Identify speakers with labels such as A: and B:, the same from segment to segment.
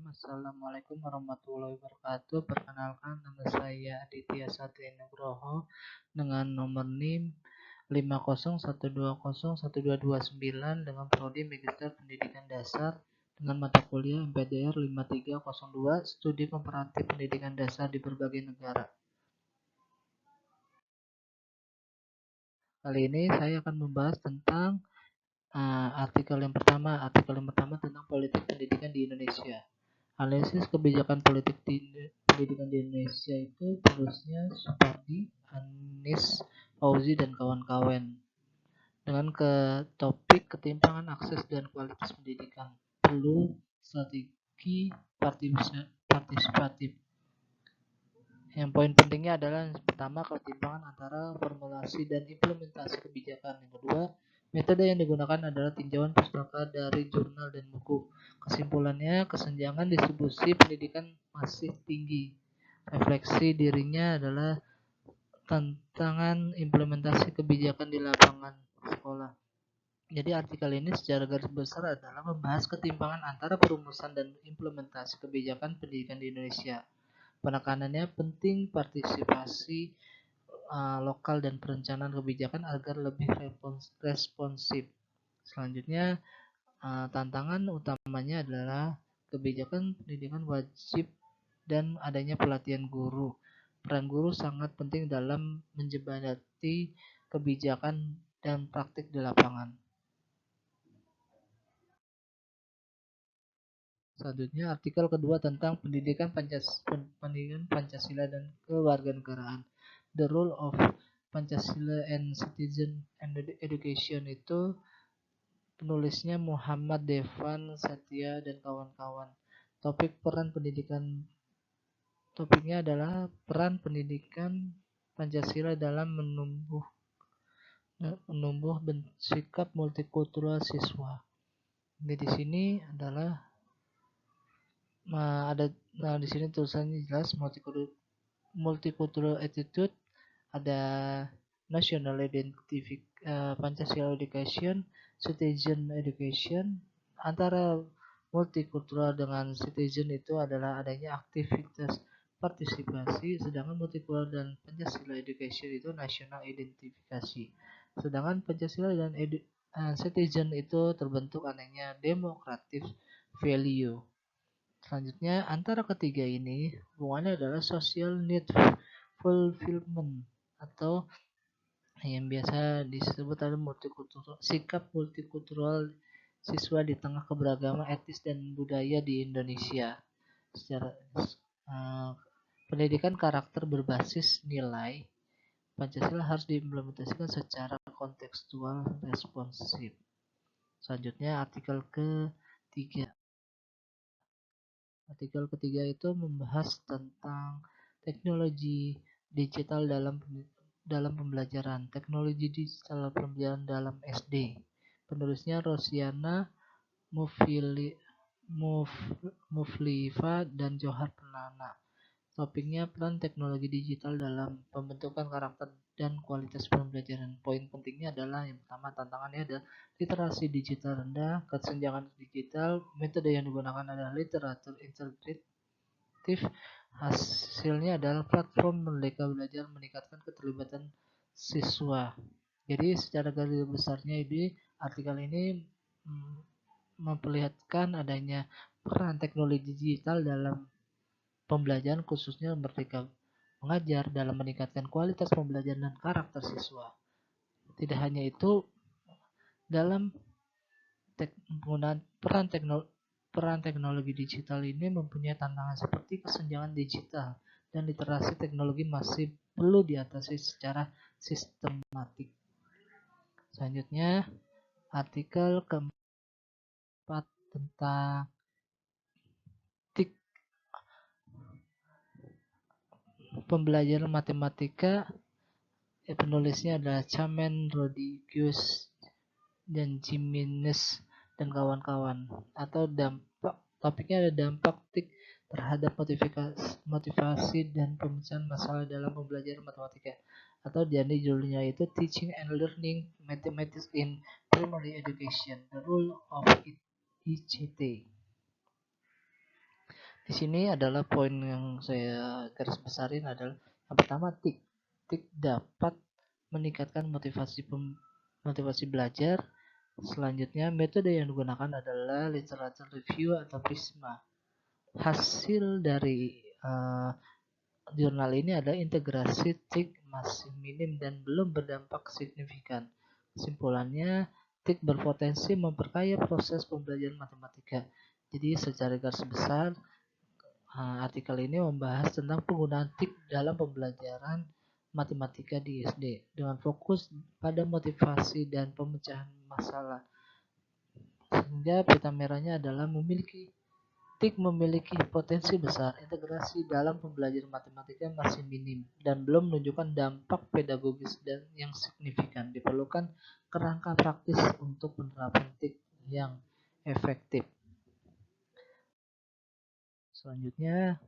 A: Assalamualaikum warahmatullahi wabarakatuh. Perkenalkan, nama saya Aditya Satria Nugroho dengan nomor NIM 501201229 dengan prodi Magister Pendidikan Dasar dengan mata kuliah MPDR 5302 Studi Komparatif Pendidikan Dasar di berbagai negara. Kali ini saya akan membahas tentang artikel yang pertama tentang politik pendidikan di Indonesia. Analisis kebijakan politik pendidikan di Indonesia itu penulisnya Supardi, Anis, Fauzi, dan kawan-kawan. Dengan topik ketimpangan akses dan kualitas pendidikan, perlu strategi partisipatif. Yang poin pentingnya adalah yang pertama, ketimpangan antara formulasi dan implementasi kebijakan. Yang kedua, metode yang digunakan adalah tinjauan pustaka dari jurnal dan buku. Kesimpulannya, kesenjangan distribusi pendidikan masih tinggi. Refleksi dirinya adalah tantangan implementasi kebijakan di lapangan sekolah. Jadi artikel ini secara garis besar adalah membahas ketimpangan antara perumusan dan implementasi kebijakan pendidikan di Indonesia. Penekanannya penting partisipasi lokal dan perencanaan kebijakan agar lebih responsif. Selanjutnya, tantangan utamanya adalah kebijakan pendidikan wajib dan adanya pelatihan guru. Peran guru sangat penting dalam menjembatani kebijakan dan praktik di lapangan. Selanjutnya, artikel kedua tentang pendidikan Pancasila dan kewarganegaraan. The Role of Pancasila and Citizen and Education itu penulisnya Muhammad Devan Setia dan kawan-kawan. Topiknya adalah peran pendidikan Pancasila dalam menumbuh sikap multikultural siswa. Jadi di sini adalah di sini tulisannya jelas multicultural attitude, ada national identity, Pancasila education, citizen education. Antara multikultural dengan citizen itu adalah adanya aktivitas partisipasi, sedangkan multikultural dan Pancasila education itu national identifikasi. Sedangkan Pancasila dan citizen itu terbentuk adanya democratic value. Selanjutnya, antara ketiga ini hubungannya adalah social need fulfillment atau yang biasa disebut ada sikap multikultural siswa di tengah keberagaman etnis dan budaya di Indonesia. Secara pendidikan karakter berbasis nilai Pancasila harus diimplementasikan secara kontekstual responsif. Selanjutnya, artikel ketiga itu membahas tentang teknologi digital dalam pembelajaran. Teknologi digital pembelajaran dalam SD. Penulisnya Rosiana Muflifa dan Johar Penana. Topiknya peran teknologi digital dalam pembentukan karakter dan kualitas pembelajaran. Poin pentingnya adalah yang pertama, tantangannya adalah literasi digital rendah, kesenjangan digital, metode yang digunakan adalah literatur integratif. Hasilnya adalah platform Merdeka Belajar meningkatkan keterlibatan siswa. Jadi secara garis besarnya ini artikel ini memperlihatkan adanya peran teknologi digital dalam pembelajaran, khususnya Merdeka Mengajar dalam meningkatkan kualitas pembelajaran dan karakter siswa. Tidak hanya itu, dalam penggunaan peran teknologi digital ini mempunyai tantangan seperti kesenjangan digital dan literasi teknologi masih perlu diatasi secara sistematik. Selanjutnya, artikel keempat tentang pembelajaran matematika. Penulisnya adalah Chamen Rodriguez dan Jimenez dan kawan-kawan. Atau topiknya ada dampak terhadap motivasi dan pemecahan masalah dalam pembelajaran matematika. Atau judulnya itu Teaching and Learning Mathematics in Primary Education, The Role of ICT. Di sini adalah poin yang saya garis besarin adalah yang pertama TIK. TIK dapat meningkatkan motivasi belajar. Selanjutnya metode yang digunakan adalah literature review atau PISMA. Hasil dari jurnal ini adalah integrasi TIK masih minim dan belum berdampak signifikan. Kesimpulannya, TIK berpotensi memperkaya proses pembelajaran matematika. Jadi secara garis besar, artikel ini membahas tentang penggunaan TIK dalam pembelajaran matematika di SD dengan fokus pada motivasi dan pemecahan masalah. Sehingga pita merahnya adalah TIK memiliki potensi besar, integrasi dalam pembelajaran matematika masih minim dan belum menunjukkan dampak pedagogis dan yang signifikan. Diperlukan kerangka praktis untuk penerapan TIK yang efektif. Selanjutnya,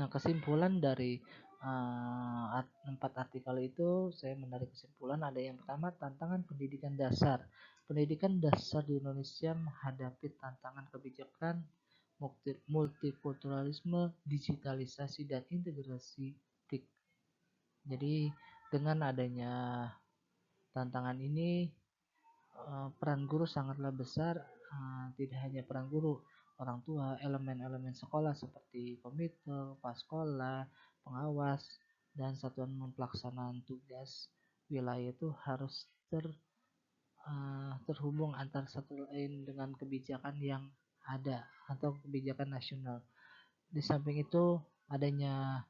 A: kesimpulan dari 4 artikel itu, saya menarik kesimpulan ada yang pertama, tantangan pendidikan dasar. Pendidikan dasar di Indonesia menghadapi tantangan kebijakan, multikulturalisme, digitalisasi, dan integrasi TIK. Jadi dengan adanya tantangan ini, peran guru sangatlah besar. Tidak hanya peran guru, orang tua, elemen-elemen sekolah seperti komite, prasekolah, pengawas, dan satuan pelaksanaan tugas wilayah itu harus terhubung antar satu lain dengan kebijakan yang ada atau kebijakan nasional. Di samping itu adanya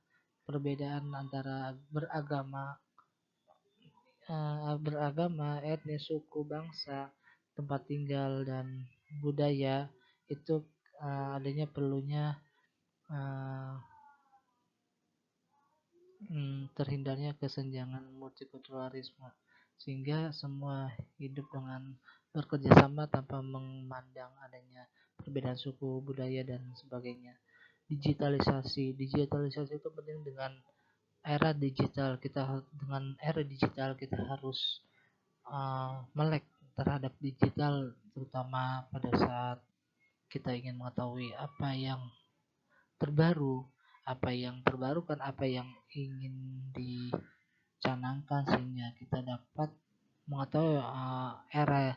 A: perbedaan antara beragama, etnis, suku, bangsa, tempat tinggal, dan budaya itu adanya perlunya terhindarnya kesenjangan multikulturalisme sehingga semua hidup dengan bekerjasama tanpa memandang adanya perbedaan suku, budaya, dan sebagainya. Digitalisasi itu penting. Dengan era digital kita harus melek terhadap digital, terutama pada saat kita ingin mengetahui apa yang terbaru, apa yang terbarukan, apa yang ingin dicanangkan, sehingga kita dapat mengetahui era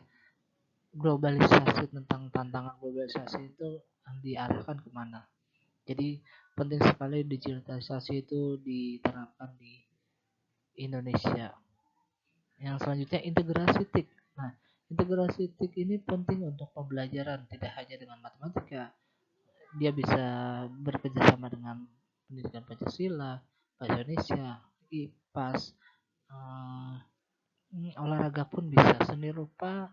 A: globalisasi, tentang tantangan globalisasi itu diarahkan kemana. Jadi penting sekali digitalisasi itu diterapkan di Indonesia. Yang selanjutnya integrasi TIK. Nah, integrasi TIK ini penting untuk pembelajaran tidak hanya dengan matematika. Dia bisa bekerjasama dengan pendidikan Pancasila, bahasa Indonesia, IPAS, olahraga pun bisa, seni rupa,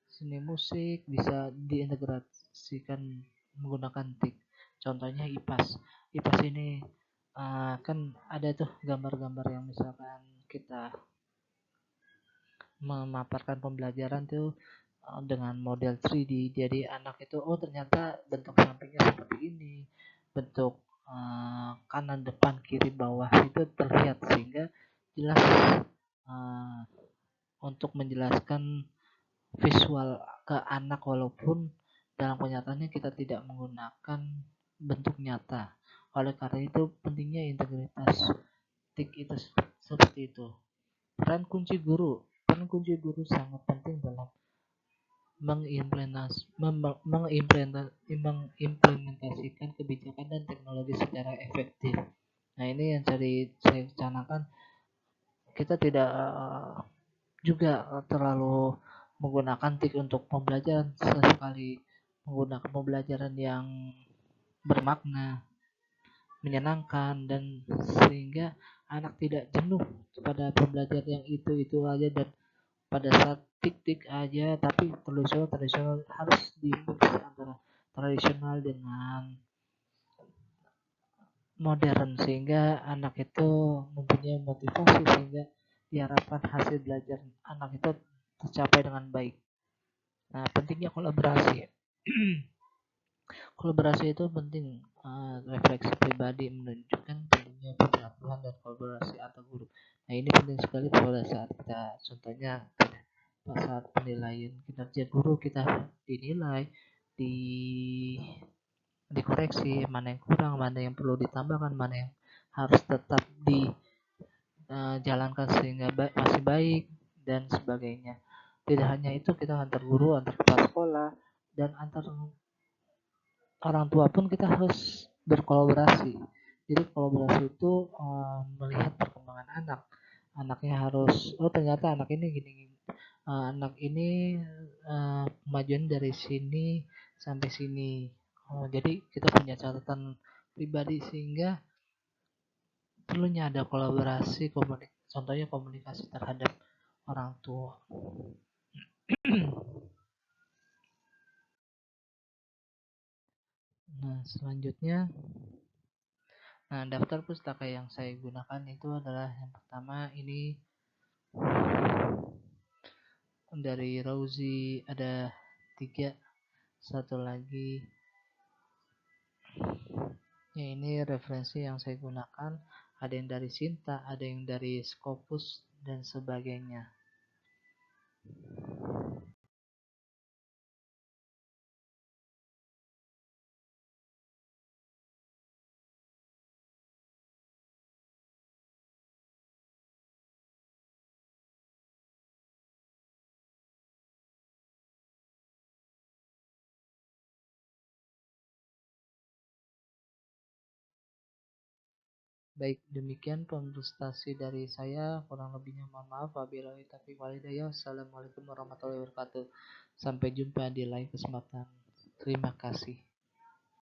A: seni musik bisa diintegrasikan menggunakan TIK. Contohnya IPAS. IPAS ini kan ada tuh gambar-gambar yang misalkan kita memaparkan pembelajaran tuh dengan model 3D. Jadi anak itu ternyata bentuk sampingnya seperti ini, bentuk kanan, depan, kiri, bawah itu terlihat sehingga jelas untuk menjelaskan visual ke anak, walaupun dalam kenyataannya kita tidak menggunakan bentuk nyata. Oleh karena itu pentingnya integritas TIK itu seperti itu. Peran kunci guru sangat penting dalam mengimplementasikan kebijakan dan teknologi secara efektif. Nah, ini yang saya canangkan, kita tidak juga terlalu menggunakan TIK untuk pembelajaran, sesekali menggunakan pembelajaran yang bermakna, menyenangkan, dan sehingga anak tidak jenuh pada pembelajaran yang itu aja, dan pada saat tik-tik aja, tapi tradisional harus dimix antara tradisional dengan modern sehingga anak itu mempunyai motivasi, sehingga diharapkan hasil belajar anak itu tercapai dengan baik. Nah, pentingnya kolaborasi. Kolaborasi itu penting. Refleksi pribadi menunjukkan pentingnya persatuan dan kolaborasi antar guru. Nah, ini penting sekali pada saat kita, contohnya saat penilaian kinerja guru kita dinilai, di dikoreksi, mana yang kurang, mana yang perlu ditambahkan, mana yang harus tetap dijalankan sehingga masih baik dan sebagainya. Tidak hanya itu, kita antar guru, antar kepala sekolah, dan antar orang tua pun kita harus berkolaborasi. Jadi kolaborasi itu melihat perkembangan anak. Anaknya harus, oh ternyata anak ini gini, anak ini kemajuan dari sini sampai sini. Jadi kita punya catatan pribadi sehingga perlunya ada kolaborasi, contohnya komunikasi terhadap orang tua. Nah, selanjutnya, daftar pustaka yang saya gunakan itu adalah yang pertama ini dari Rauzi ada 3, satu lagi ya ini referensi yang saya gunakan, ada yang dari Sinta, ada yang dari Scopus dan sebagainya. Baik, demikian presentasi dari saya. Kurang lebihnya mohon maaf. Wabillahi taufiq wal hidayah. Assalamualaikum warahmatullahi wabarakatuh. Sampai jumpa di lain kesempatan. Terima kasih.